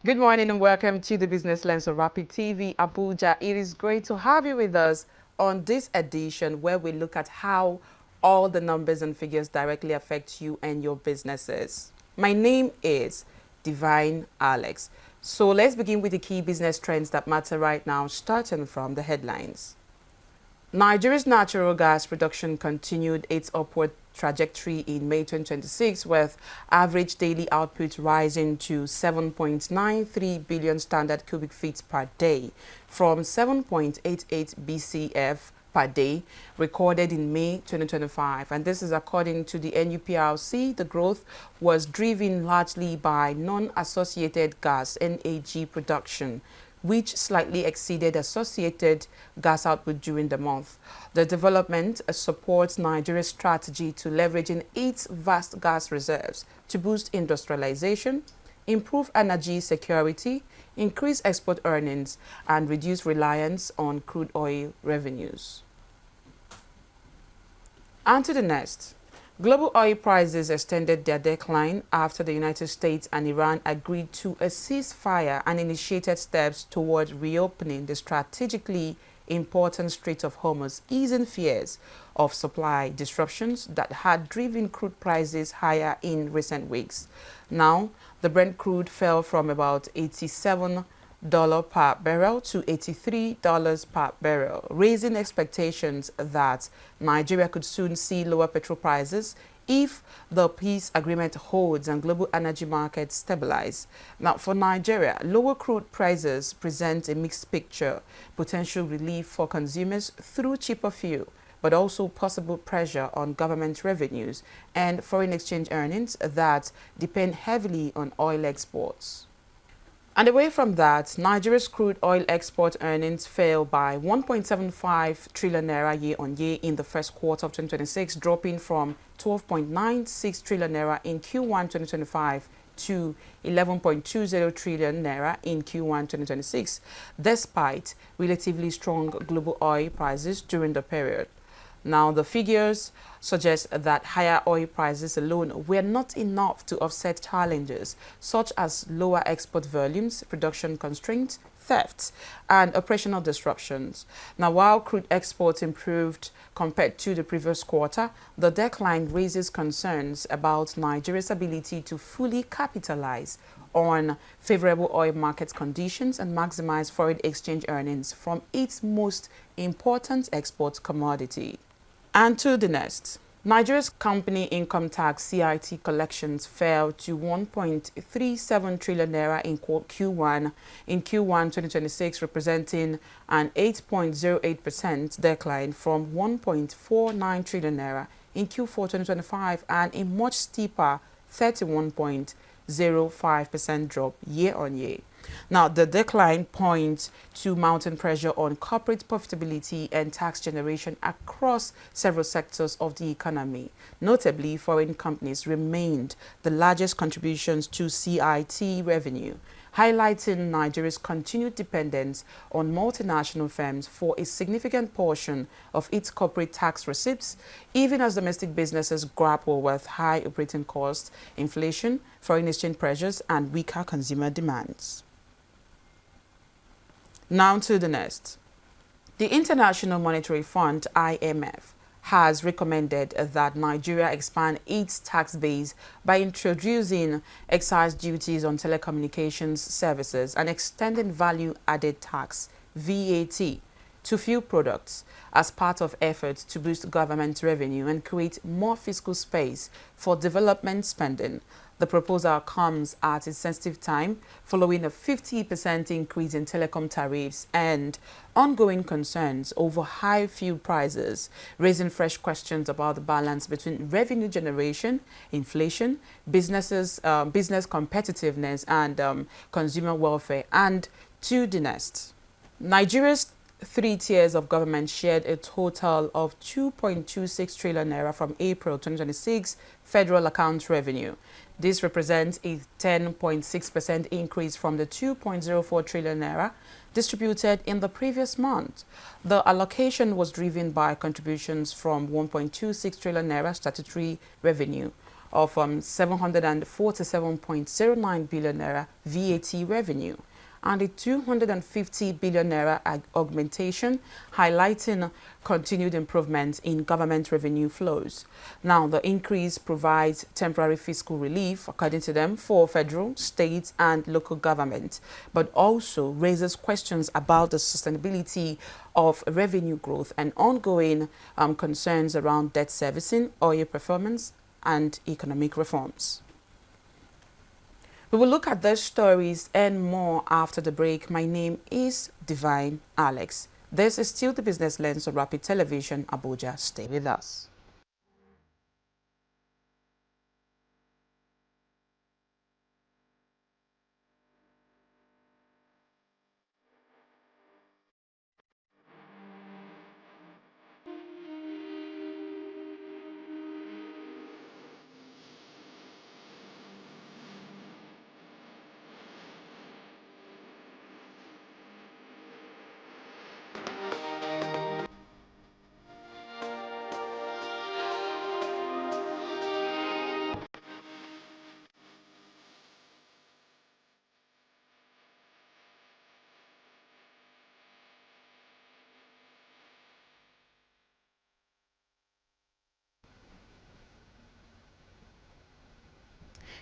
Good morning and welcome to the Business Lens of Rapid TV Abuja. It is great to have you with us on this edition where we look at how all the numbers and figures directly affect you and your businesses. My name is Divine Alex. So let's begin with the key business trends that matter right now, starting from the headlines. Nigeria's natural gas production continued its upward trajectory in May 2026, with average daily output rising to 7.93 billion standard cubic feet per day from 7.88 BCF per day recorded in May 2025. And this is according to the NUPRC. The growth was driven largely by non-associated gas (NAG) production, which slightly exceeded associated gas output during the month. The development supports Nigeria's strategy to leveraging its vast gas reserves to boost industrialization, improve energy security, increase export earnings, and reduce reliance on crude oil revenues. And to the next. Global oil prices extended their decline after the United States and Iran agreed to a ceasefire and initiated steps toward reopening the strategically important Strait of Hormuz, easing fears of supply disruptions that had driven crude prices higher in recent weeks. Now, the Brent crude fell from about $87 per barrel to $83 per barrel, raising expectations that Nigeria could soon see lower petrol prices if the peace agreement holds and global energy markets stabilize. Now, for Nigeria, lower crude prices present a mixed picture: potential relief for consumers through cheaper fuel, but also possible pressure on government revenues and foreign exchange earnings that depend heavily on oil exports. And away from that, Nigeria's crude oil export earnings fell by 1.75 trillion naira year on year in the first quarter of 2026, dropping from 12.96 trillion naira in Q1 2025 to 11.20 trillion naira in Q1 2026, despite relatively strong global oil prices during the period. Now, the figures suggest that higher oil prices alone were not enough to offset challenges such as lower export volumes, production constraints, thefts, and operational disruptions. Now, while crude exports improved compared to the previous quarter, the decline raises concerns about Nigeria's ability to fully capitalize on favorable oil market conditions and maximize foreign exchange earnings from its most important export commodity. And to the next. Nigeria's company income tax (CIT) collections fell to 1.37 trillion naira in Q1 2026, representing an 8.08% decline from 1.49 trillion naira in Q4 2025 and a much steeper 31.05% drop year on year. Now, the decline points to mounting pressure on corporate profitability and tax generation across several sectors of the economy. Notably, foreign companies remained the largest contributions to CIT revenue, highlighting Nigeria's continued dependence on multinational firms for a significant portion of its corporate tax receipts, even as domestic businesses grapple with high operating costs, inflation, foreign exchange pressures, and weaker consumer demands. Now to the next. The International Monetary Fund, IMF, has recommended that Nigeria expand its tax base by introducing excise duties on telecommunications services and extending value-added tax, VAT, to fuel products as part of efforts to boost government revenue and create more fiscal space for development spending. The proposal comes at a sensitive time following a 50% increase in telecom tariffs and ongoing concerns over high fuel prices, raising fresh questions about the balance between revenue generation, inflation, business competitiveness, and consumer welfare. And to the next. Nigeria's 3 tiers of government shared a total of 2.26 trillion naira from April 2026 federal account revenue. This represents a 10.6% increase from the 2.04 trillion naira distributed in the previous month. The allocation was driven by contributions from 1.26 trillion naira statutory revenue, of 747.09 billion naira VAT revenue, and a 250 billion naira augmentation, highlighting continued improvement in government revenue flows. Now, the increase provides temporary fiscal relief, according to them, for federal, state, and local government, but also raises questions about the sustainability of revenue growth and ongoing concerns around debt servicing, oil performance, and economic reforms. We will look at those stories and more after the break. My name is Divine Alex. This is still the Business Lens on Rapid Television, Abuja. Stay with us.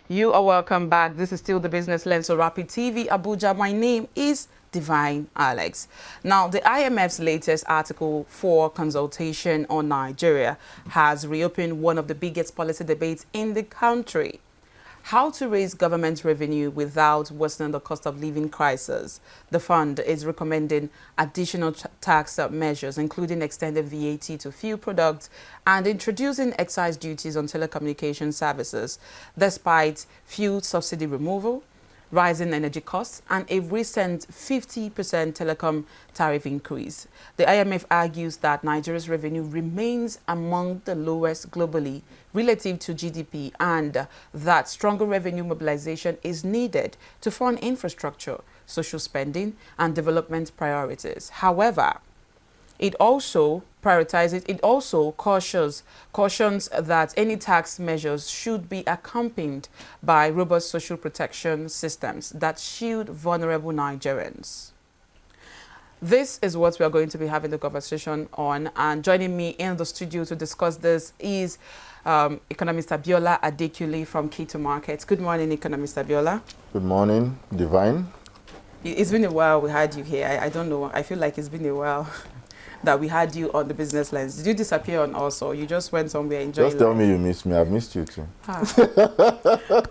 You are welcome back. This is still the Business Lens on Rapid TV Abuja. My name is Divine Alex. Now, the IMF's latest Article 4 consultation on Nigeria has reopened one of the biggest policy debates in the country: how to raise government revenue without worsening the cost of living crisis. The fund is recommending additional tax measures, including extended VAT to fuel products and introducing excise duties on telecommunication services, despite fuel subsidy removal, rising energy costs, and a recent 50% telecom tariff increase. The IMF argues that Nigeria's revenue remains among the lowest globally relative to GDP, and that stronger revenue mobilization is needed to fund infrastructure, social spending, and development priorities. However, it also cautions that any tax measures should be accompanied by robust social protection systems that shield vulnerable Nigerians. This is what we are going to be having the conversation on, and joining me in the studio to discuss this is economist Abiola Adekule from Keto Markets. Good morning, economist Abiola. Good morning, Divine. It's been a while we had you here. I don't know. I feel like it's been a while that we had you on the Business Lens. Did you disappear on us, or you just went somewhere enjoying Just tell life? me you missed me. I've missed you too.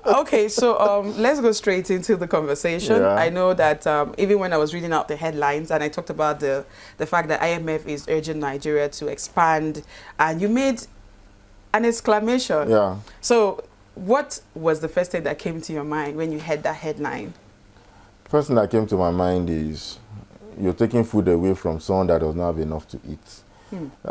Okay, so let's go straight into the conversation. Yeah. I know that even when I was reading out the headlines and I talked about the fact that IMF is urging Nigeria to expand, and you made an exclamation. Yeah. So what was the first thing that came to your mind when you heard that headline? First thing that came to my mind is you're taking food away from someone that does not have enough to eat.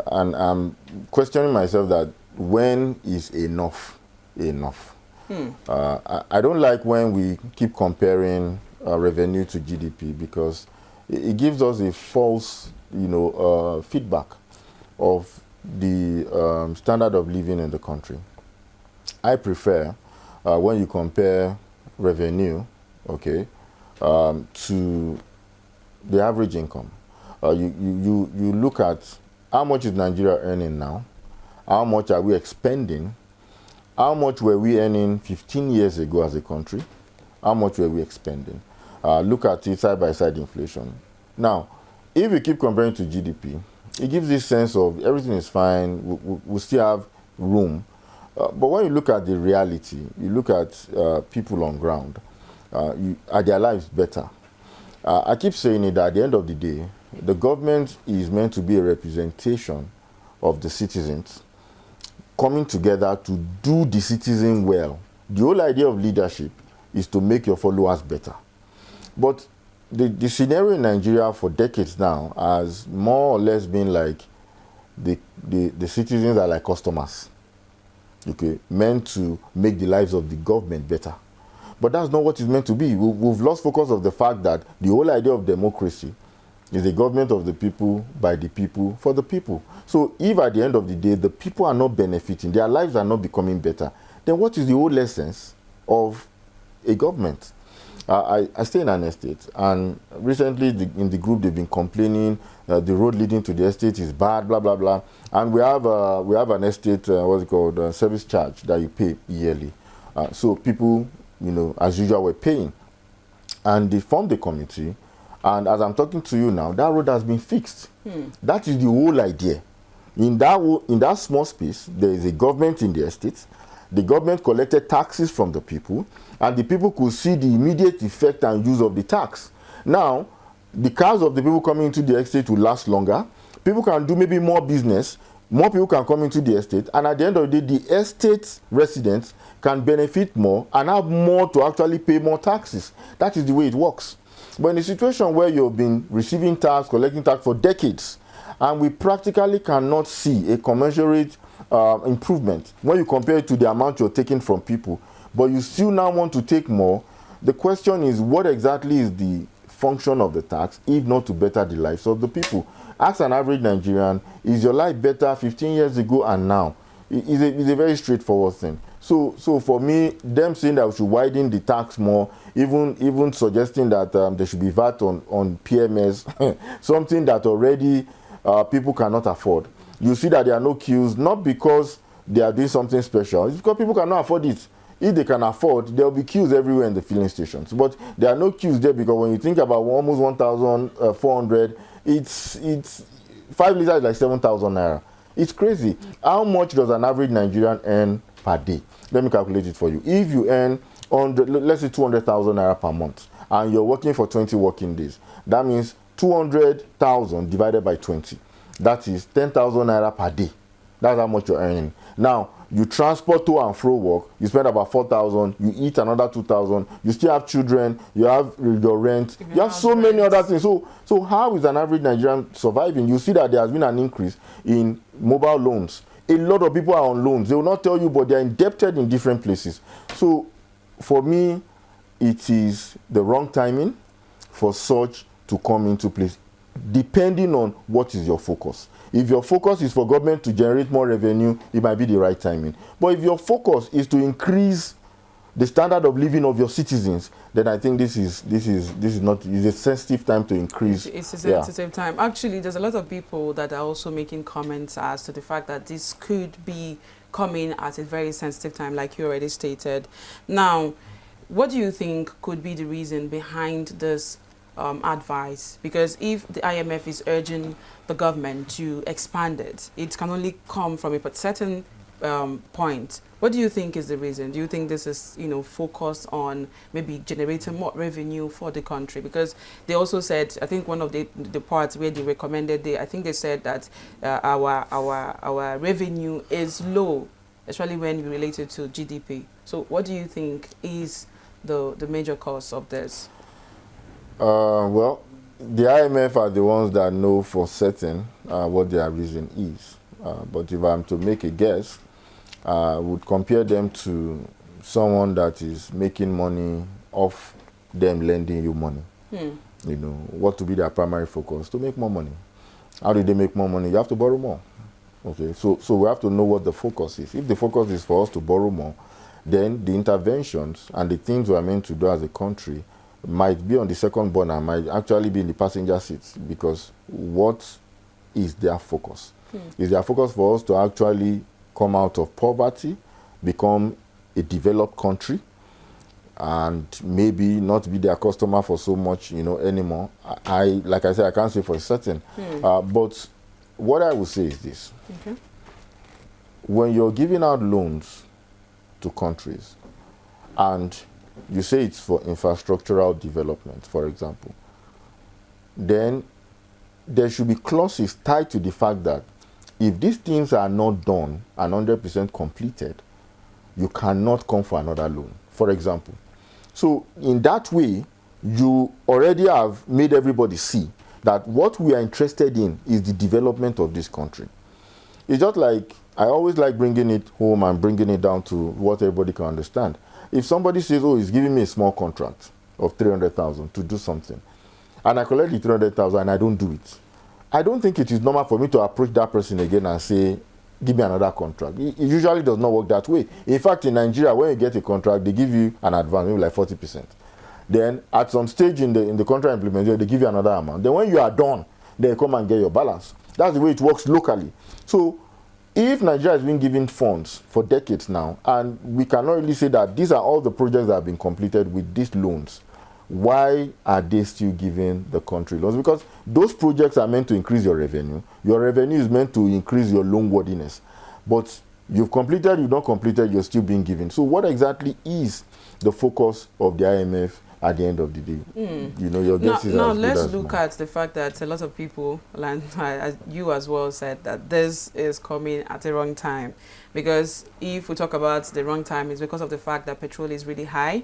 And I'm questioning myself that when is enough enough? I don't like when we keep comparing revenue to GDP, because it gives us a false, feedback of the standard of living in the country. I prefer when you compare revenue, okay, to the average income. You look at how much is Nigeria earning now, how much are we expending, how much were we earning 15 years ago as a country, how much were we expending. Look at it side-by-side inflation. Now, if we keep comparing to GDP, it gives this sense of everything is fine, we still have room. But when you look at the reality, you look at people on ground, are their lives better? I keep saying it that at the end of the day, the government is meant to be a representation of the citizens coming together to do the citizen well. The whole idea of leadership is to make your followers better. But the scenario in Nigeria for decades now has more or less been like the citizens are like customers, okay, meant to make the lives of the government better. But that's not what it's meant to be. We've lost focus of the fact that the whole idea of democracy is the government of the people, by the people, for the people. So if at the end of the day, the people are not benefiting, their lives are not becoming better, then what is the whole essence of a government? I stay in an estate, and recently in the group they've been complaining the road leading to the estate is bad, blah blah blah, and we have an estate what's it called, service charge that you pay yearly. So people, as usual, were paying, and they formed a committee, and as I'm talking to you now, that road has been fixed. That is the whole idea. In that small space, there is a government in the estate. The government collected taxes from the people, and the people could see the immediate effect and use of the tax. Now, the cars of the people coming into the estate will last longer. People can do maybe more business. More people can come into the estate, and at the end of the day, the estate residents can benefit more and have more to actually pay more taxes. That is the way it works. But in a situation where you've been receiving tax, collecting tax for decades, and we practically cannot see a commensurate improvement when you compare it to the amount you're taking from people, but you still now want to take more, the question is, what exactly is the function of the tax, if not to better the lives of the people? Ask an average Nigerian, is your life better 15 years ago and now? It's a very straightforward thing. So for me, them saying that we should widen the tax more, even suggesting that there should be VAT on PMS, something that already people cannot afford. You see that there are no queues, not because they are doing something special. It's because people cannot afford it. If they can afford, there will be queues everywhere in the filling stations. But there are no queues there because when you think about almost 1,400, it's 5 liters is like 7,000 naira. It's crazy. How much does an average Nigerian earn per day? Let me calculate it for you. If you earn, let's say 200,000 naira per month, and you're working for 20 working days, that means 200,000 divided by 20. That is 10,000 naira per day. That's how much you're earning. Now, you transport to and fro work, you spend about 4,000, you eat another 2,000, you still have children, you have your rent, you have so many other things. So how is an average Nigerian surviving? You see that there has been an increase in mobile loans. A lot of people are on loans. They will not tell you, but they are indebted in different places. So for me, it is the wrong timing for such to come into place, depending on what is your focus. If your focus is for government to generate more revenue, it might be the right timing. But if your focus is to increase the standard of living of your citizens, then I think this is not, it's a sensitive time to increase. It's a sensitive time. Actually, there's a lot of people that are also making comments as to the fact that this could be coming at a very sensitive time, like you already stated. Now, what do you think could be the reason behind this advice? Because if the IMF is urging the government to expand it, it can only come from a certain point. What do you think is the reason? Do you think this is, focused on maybe generating more revenue for the country? Because they also said, I think one of the parts where they recommended, I think they said that our revenue is low, especially when you relate it to GDP. So what do you think is the major cause of this? Well, the IMF are the ones that know for certain what their reason is. But if I'm to make a guess, I would compare them to someone that is making money off them lending you money. What to be their primary focus? To make more money. How do they make more money? You have to borrow more. Okay, so we have to know what the focus is. If the focus is for us to borrow more, then the interventions and the things we are meant to do as a country might be on the second burner, might actually be in the passenger seats, because what is their focus? Is their focus for us to actually come out of poverty, become a developed country, and maybe not be their customer for so much, anymore? Like I said, I can't say for certain. But what I would say is this. Okay. When you're giving out loans to countries, and you say it's for infrastructural development, for example, then there should be clauses tied to the fact that if these things are not done and 100% completed, you cannot come for another loan, for example. So in that way, you already have made everybody see that what we are interested in is the development of this country. It's just like, I always like bringing it home and bringing it down to what everybody can understand. If somebody says, oh, he's giving me a small contract of 300,000 to do something, and I collect the 300,000 and I don't do it, I don't think it is normal for me to approach that person again and say, give me another contract. It usually does not work that way. In fact, in Nigeria, when you get a contract, they give you an advance, maybe like 40%. Then at some stage in the contract implementation, they give you another amount. Then when you are done, they come and get your balance. That's the way it works locally. So if Nigeria has been given funds for decades now, and we cannot really say that these are all the projects that have been completed with these loans, why are they still giving the country loans? Because those projects are meant to increase your revenue. Your revenue is meant to increase your loan worthiness. But you've completed, you've not completed, you're still being given. So what exactly is the focus of the IMF at the end of the day? You know, your guess is now as good let's as look mine. at the fact that a lot of people, and you as well, said that this is coming at the wrong time. Because if we talk about the wrong time, it's because of the fact that petrol is really high.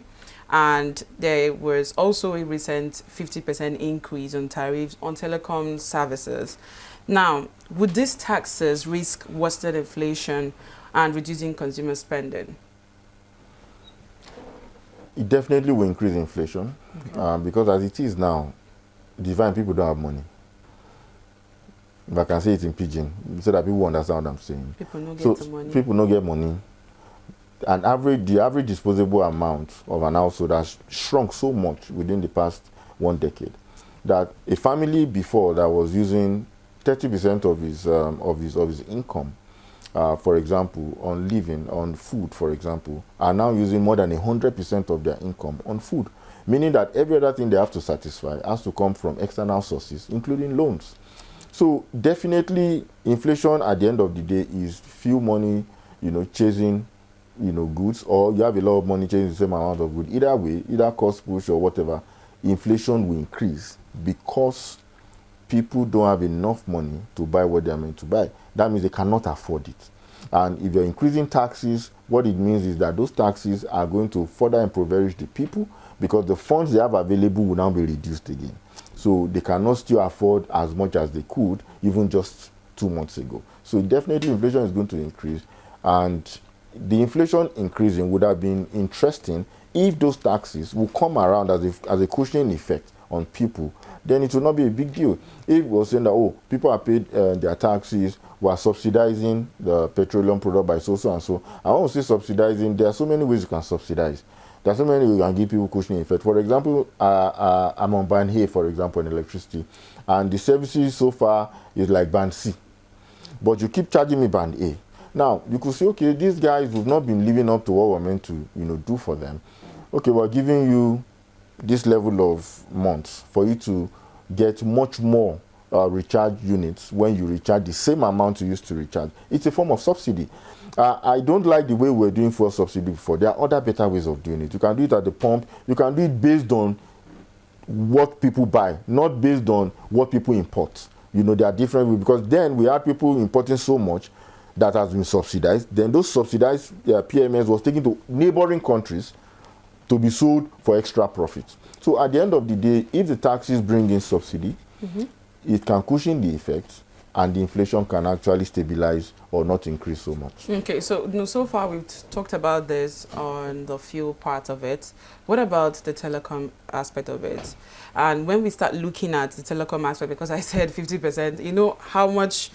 And there was also a recent 50% increase on tariffs on telecom services. Now, would these taxes risk worsening inflation and reducing consumer spending? It definitely will increase inflation, because as it is now, divine people don't have money. If I can say it in pidgin, so that people understand what I'm saying. People don't So get the money. people don't get money. The average disposable amount of an household has shrunk so much within the past 1 decade that a family before that was using 30% of his income, for example, on living, on food, for example, are now using more than 100% of their income on food, meaning that every other thing they have to satisfy has to come from external sources, including loans. So definitely, inflation at the end of the day is few money, chasing, goods, or you have a lot of money chasing the same amount of goods. Either way, either cost push or whatever, inflation will increase because people don't have enough money to buy what they are meant to buy. That means they cannot afford it. And if you're increasing taxes, what it means is that those taxes are going to further impoverish the people because the funds they have available will now be reduced again. So they cannot still afford as much as they could even just 2 months ago. So definitely inflation is going to increase, and the inflation increasing would have been interesting if those taxes will come around as a cushioning effect on people. Then it will not be a big deal. If we're saying that, people are paid their taxes, we are subsidizing the petroleum product by so and so. I want to say subsidizing, there are so many ways you can subsidize. There are so many ways you can give people cushioning effect. For example, I'm on band A, for example, in electricity, and the services so far is like band C. But you keep charging me band A. Now, you could say, okay, these guys have not been living up to what we're meant to, do for them. Okay, we're giving you this level of months for you to get much more recharge units when you recharge the same amount you used to recharge. It's a form of subsidy. I don't like the way we're doing fuel subsidy before. There are other better ways of doing it. You can do it at the pump. You can do it based on what people buy, not based on what people import. There are different ways, because then we had people importing so much that has been subsidized. Then those subsidized PMS was taken to neighboring countries to be sold for extra profit. So at the end of the day, if the taxes bring in subsidy, it can cushion the effect, and the inflation can actually stabilize or not increase so much. Okay, so so far we've talked about this on the fuel part of it. What about the telecom aspect of it? And when we start looking at the telecom aspect, because I said 50%, you know how much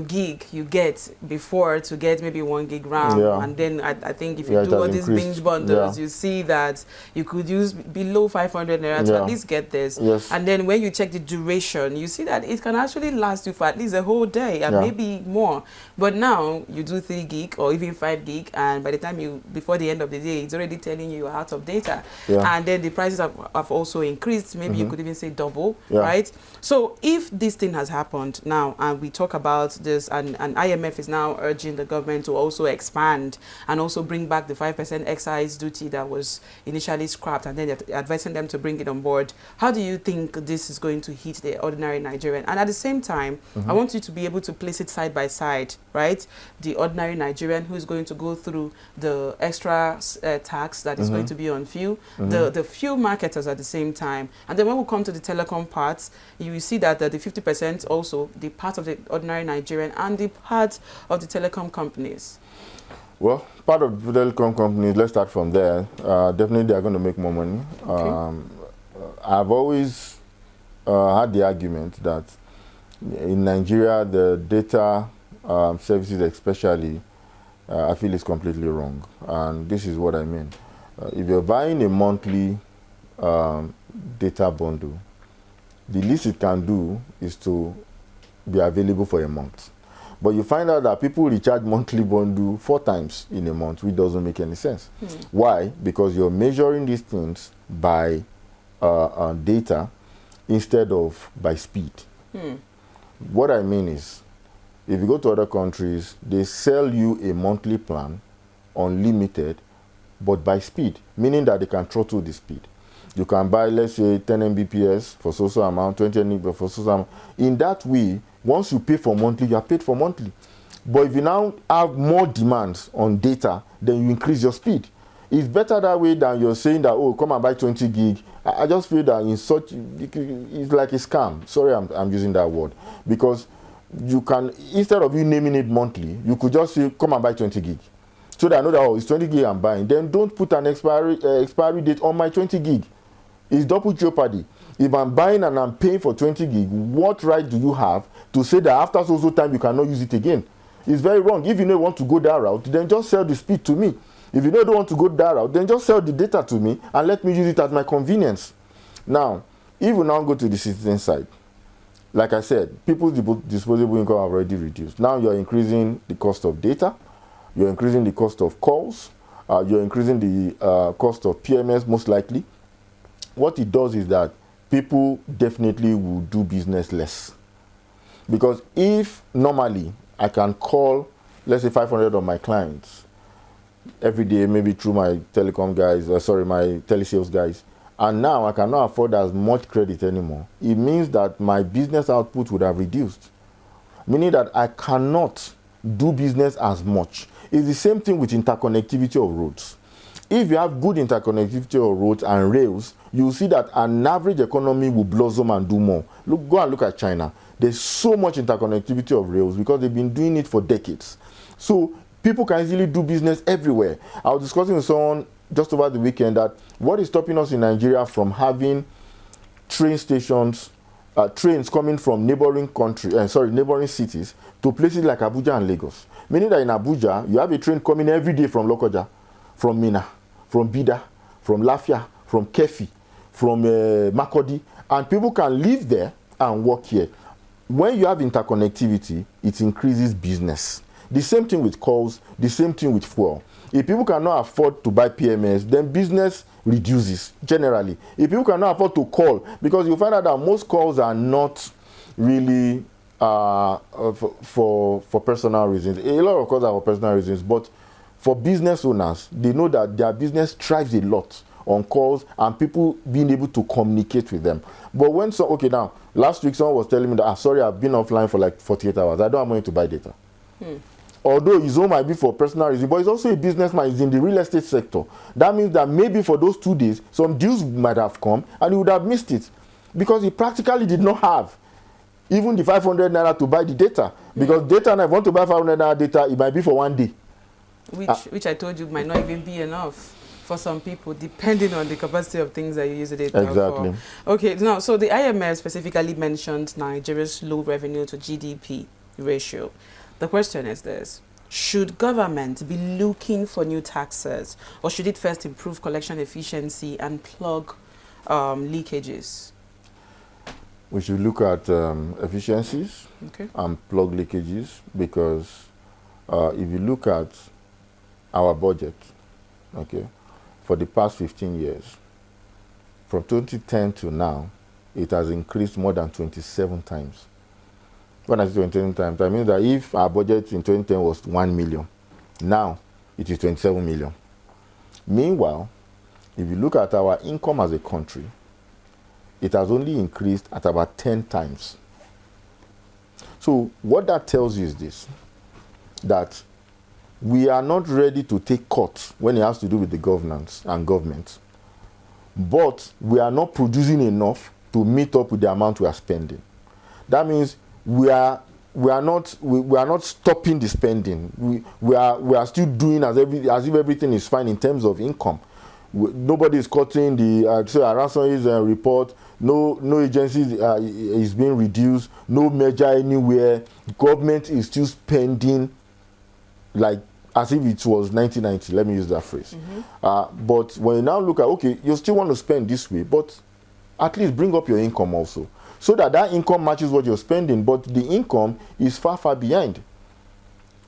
gig you get before to get maybe 1 gig RAM, and then I think if you do all these binge bundles, you see that you could use below 500 naira to at least get this. And then when you check the duration, you see that it can actually last you for at least a whole day and maybe more. But now you do 3 gig or even 5 gig, and by the time before the end of the day, it's already telling you you're out of data. And then the prices have also increased. Maybe you could even say double, right? So if this thing has happened now, and we talk about this, and IMF is now urging the government to also expand and also bring back the 5% excise duty that was initially scrapped, and then they're advising them to bring it on board. How do you think this is going to hit the ordinary Nigerian? And at the same time, I want you to be able to place it side by side, right? The ordinary Nigerian who is going to go through the extra tax that is going to be on fuel, the fuel marketers at the same time. And then when we come to the telecom parts, you see that the 50% also the part of the ordinary Nigerian and the part of the telecom companies. Well, part of the telecom companies, let's start from there. Definitely they are going to make more money. I've always had the argument that in Nigeria, the data services especially, I feel is completely wrong. And this is what I mean. If you're buying a monthly data bundle, the least it can do is to be available for a month. But you find out that people recharge monthly bundle 4 times in a month, which doesn't make any sense. Why? Because you're measuring these things by data instead of by speed. What I mean is, if you go to other countries, they sell you a monthly plan, unlimited, but by speed, meaning that they can throttle the speed. You can buy, let's say, 10 Mbps for so amount, 20 Mbps for so amount. In that way, once you pay for monthly, you are paid for monthly. But if you now have more demands on data, then you increase your speed. It's better that way than you're saying that, oh, come and buy 20 gig. I just feel that in such, it's like a scam. Sorry, I'm using that word. Because you can, instead of you naming it monthly, you could just say, come and buy 20 gig. So that I know that, oh, it's 20 gig I'm buying. Then don't put an expiry date on my 20 gig. It's double jeopardy. If I'm buying and I'm paying for 20 gig, what right do you have to say that after so time you cannot use it again? It's very wrong. If you don't want to go that route, then just sell the speed to me. If you don't want to go that route, then just sell the data to me and let me use it at my convenience. Now, if we now go to the citizen side, like I said, people's disposable income have already reduced. Now you're increasing the cost of data, you're increasing the cost of calls, you're increasing the cost of PMS most likely. What it does is that people definitely will do business less. Because if normally I can call, let's say 500 of my clients every day, maybe through my telecom guys, my telesales guys, and now I cannot afford as much credit anymore, it means that my business output would have reduced. Meaning that I cannot do business as much. It's the same thing with interconnectivity of roads. If you have good interconnectivity of roads and rails, you'll see that an average economy will blossom and do more. Go and look at China. There's so much interconnectivity of rails because they've been doing it for decades. So people can easily do business everywhere. I was discussing with someone just over the weekend that what is stopping us in Nigeria from having train stations, trains coming from neighboring cities to places like Abuja and Lagos. Meaning that in Abuja, you have a train coming every day from Lokoja, from Mina, from Bida, from Lafia, from Kefi, from Makodi, and people can live there and work here. When you have interconnectivity, it increases business. The same thing with calls, the same thing with fuel. If people cannot afford to buy PMS, then business reduces generally. If people cannot afford to call, because you find out that most calls are not really for personal reasons. A lot of calls are for personal reasons, but for business owners, they know that their business thrives a lot on calls and people being able to communicate with them. But when now, last week someone was telling me that, sorry, I've been offline for like 48 hours. I don't have money to buy data. Although his own might be for personal reasons, but he's also a businessman. He's in the real estate sector. That means that maybe for those 2 days, some deals might have come and he would have missed it because he practically did not have even the 500 naira to buy the data. Because data, and if I want to buy 500 naira data, it might be for 1 day. Which I told you might not even be enough for some people, depending on the capacity of things that you use the data for. Okay, now, so the IMF specifically mentioned Nigeria's low revenue to GDP ratio. The question is this: should government be looking for new taxes, or should it first improve collection efficiency and plug leakages? We should look at efficiencies and plug leakages, because if you look at our budget, for the past 15 years, from 2010 to now, it has increased more than 27 times. When I say 27 times, I mean that if our budget in 2010 was 1 million, now it is 27 million. Meanwhile, if you look at our income as a country, it has only increased at about 10 times. So what that tells you is this, that we are not ready to take cuts when it has to do with the governance and government, but we are not producing enough to meet up with the amount we are spending. That means we are not stopping the spending. We are still doing as if everything is fine in terms of income. Nobody is cutting the Aranson's report. No agencies is being reduced. No measure anywhere. Government is still spending like as if it was 1990. Let me use that phrase. But when you now look at, okay, you still want to spend this way, but at least bring up your income also, so that that income matches what you're spending, but the income is far, far behind.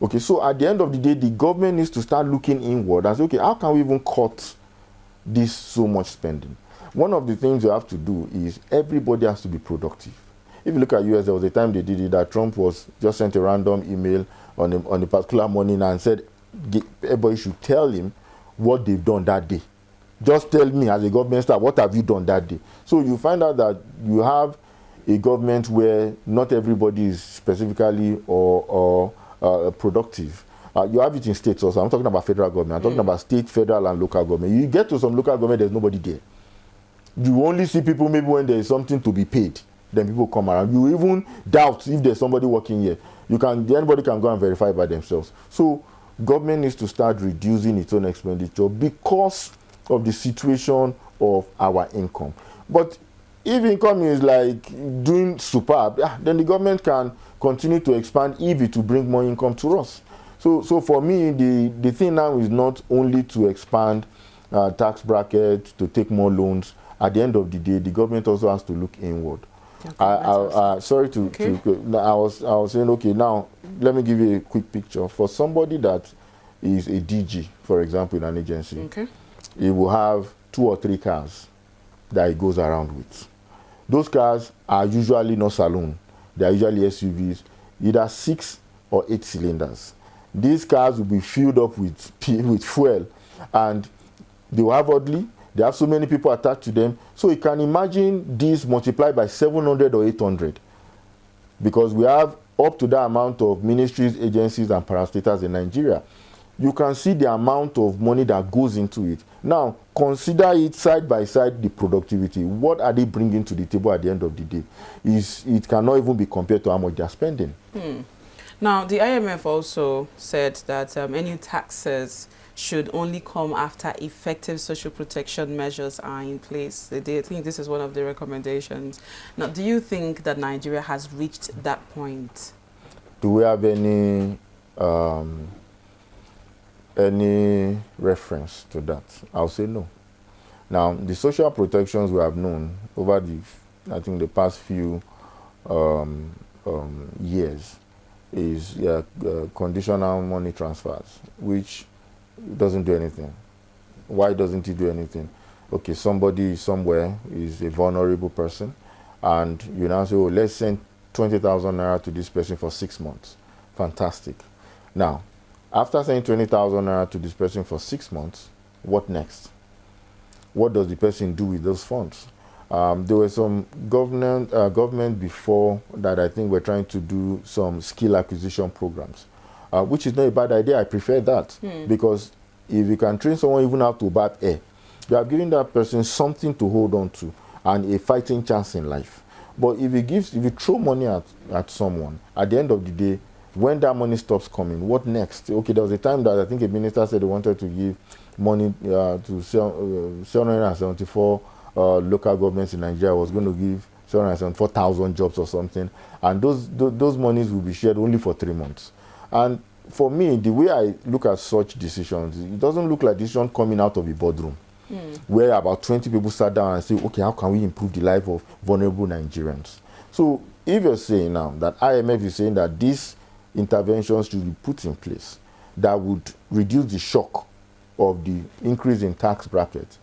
Okay, so at the end of the day, the government needs to start looking inward and say, okay, how can we even cut this so much spending? One of the things you have to do is everybody has to be productive. If you look at US, there was a time they did it that Trump was just sent a random email on a particular morning and said everybody should tell him what they've done that day. Just tell me as a government staff, what have you done that day? So you find out that you have a government where not everybody is specifically or productive. You have it in states also. I'm talking about federal government. I'm talking about state, federal, and local government. You get to some local government, there's nobody there. You only see people maybe when there is something to be paid. Then people come around. You even doubt if there's somebody working here. Anybody can go and verify by themselves. So government needs to start reducing its own expenditure because of the situation of our income. But if income is like doing superb, then the government can continue to expand if it will bring more income to us. So for me, the thing now is not only to expand tax brackets, to take more loans. At the end of the day, the government also has to look inward. Sorry to I was saying, okay, now let me give you a quick picture. For somebody that is a DG, for example, in an agency, okay, he will have 2 or 3 cars that he goes around with. Those cars are usually not saloon. They are usually SUVs, either 6 or 8 cylinders. These cars will be filled up with fuel, and they will have oddly, they have so many people attached to them. So you can imagine this multiplied by 700 or 800, because we have up to that amount of ministries, agencies, and parastatals in Nigeria. You can see the amount of money that goes into it. Now, consider it side by side, the productivity. What are they bringing to the table at the end of the day? It cannot even be compared to how much they are spending. Now, the IMF also said that any taxes should only come after effective social protection measures are in place. They think this is one of the recommendations. Now, do you think that Nigeria has reached that point? Do we have any reference to that? I'll say no. Now, the social protections we have known over the past few years is conditional money transfers, which doesn't do anything. Why doesn't it do anything? Okay, somebody somewhere is a vulnerable person, and you now say, oh, let's send 20,000 naira to this person for 6 months. Fantastic. Now, after sending 20,000 naira to this person for 6 months, what next? What does the person do with those funds? There were some government before that I think were trying to do some skill acquisition programs, which is not a bad idea. I prefer that, because if you can train someone even how to bat air, you are giving that person something to hold on to and a fighting chance in life. But if you throw money at someone, at the end of the day, when that money stops coming, what next? Okay, there was a time that I think a minister said they wanted to give money to 774 local governments in Nigeria, was going to give 774,000 jobs or something, and those monies will be shared only for 3 months. And for me, the way I look at such decisions, it doesn't look like decision coming out of a boardroom, where about 20 people sat down and say, okay, how can we improve the life of vulnerable Nigerians? So if you're saying now that IMF is saying that these interventions should be put in place that would reduce the shock of the increase in tax bracket,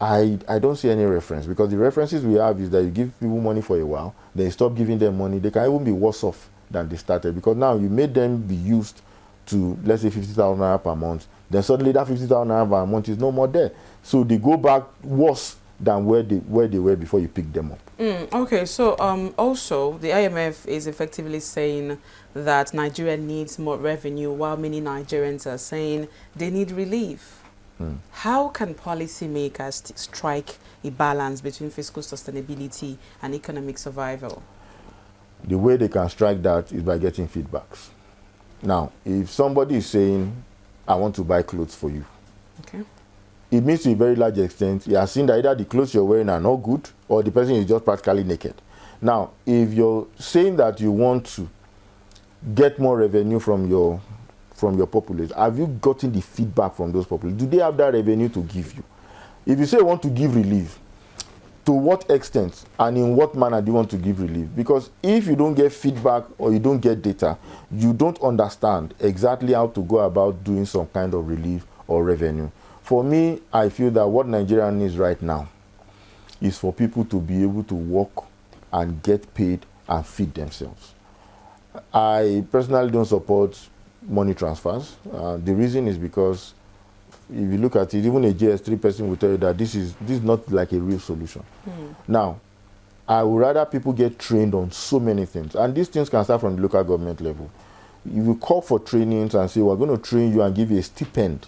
I don't see any reference, because the references we have is that you give people money for a while, then you stop giving them money. They can even be worse off than they started, because now you made them be used to, let's say, 50,000 naira per month. Then suddenly that 50,000 naira per month is no more there. So they go back worse than where they were before you picked them up. Okay, so also the IMF is effectively saying that Nigeria needs more revenue, while many Nigerians are saying they need relief. How can policymakers strike a balance between fiscal sustainability and economic survival? The way they can strike that is by getting feedbacks. Now, if somebody is saying, I want to buy clothes for you, okay, it means to a very large extent, you are seeing that either the clothes you're wearing are not good or the person is just practically naked. Now, if you're saying that you want to get more revenue from your populace, have you gotten the feedback from those populace? Do they have that revenue to give you? If you say you want to give relief, to what extent and in what manner do you want to give relief? Because if you don't get feedback or you don't get data, you don't understand exactly how to go about doing some kind of relief or revenue. For me, I feel that what Nigeria needs right now is for people to be able to work and get paid and feed themselves. I personally don't support money transfers. The reason is because if you look at it, even a JS3 person will tell you that this is not like a real solution. Now, I would rather people get trained on so many things, and these things can start from the local government level. If you call for trainings and say, we're going to train you and give you a stipend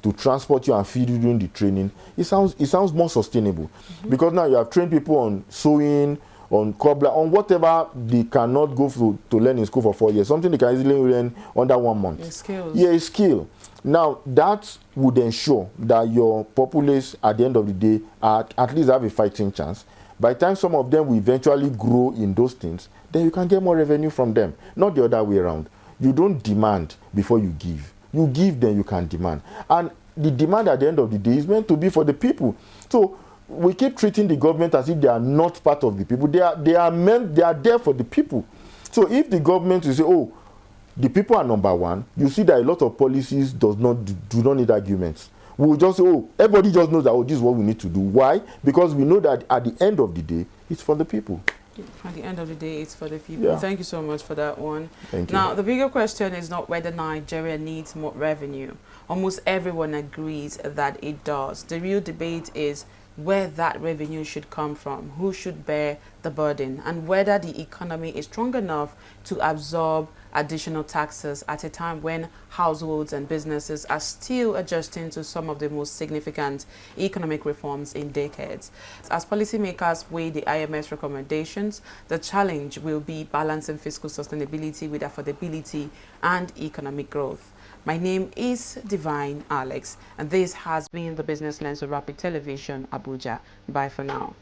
to transport you and feed you during the training, it sounds more sustainable. Because now you have trained people on sewing, on cobbler, on whatever they cannot go to learn in school for 4 years, something they can easily learn under 1 month. A skills. Yeah, a skill. Now, that would ensure that your populace, at the end of the day, at least have a fighting chance. By the time some of them will eventually grow in those things, then you can get more revenue from them, not the other way around. You don't demand before you give. You give, then you can demand. And the demand at the end of the day is meant to be for the people. So we keep treating the government as if they are not part of the people. They are there for the people. So if the government will say, oh, the people are number one, you see that a lot of policies do not need arguments. We will just say, oh, everybody just knows that, oh, this is what we need to do. Why? Because we know that at the end of the day, it's for the people. At the end of the day, it's for the people. Yeah. Thank you so much for that one. Thank you. Now, the bigger question is not whether Nigeria needs more revenue. Almost everyone agrees that it does. The real debate is where that revenue should come from, who should bear the burden, and whether the economy is strong enough to absorb additional taxes at a time when households and businesses are still adjusting to some of the most significant economic reforms in decades. As policymakers weigh the IMF's recommendations, the challenge will be balancing fiscal sustainability with affordability and economic growth. My name is Divine Alex, and this has been the Business Lens of Rapid Television, Abuja. Bye for now.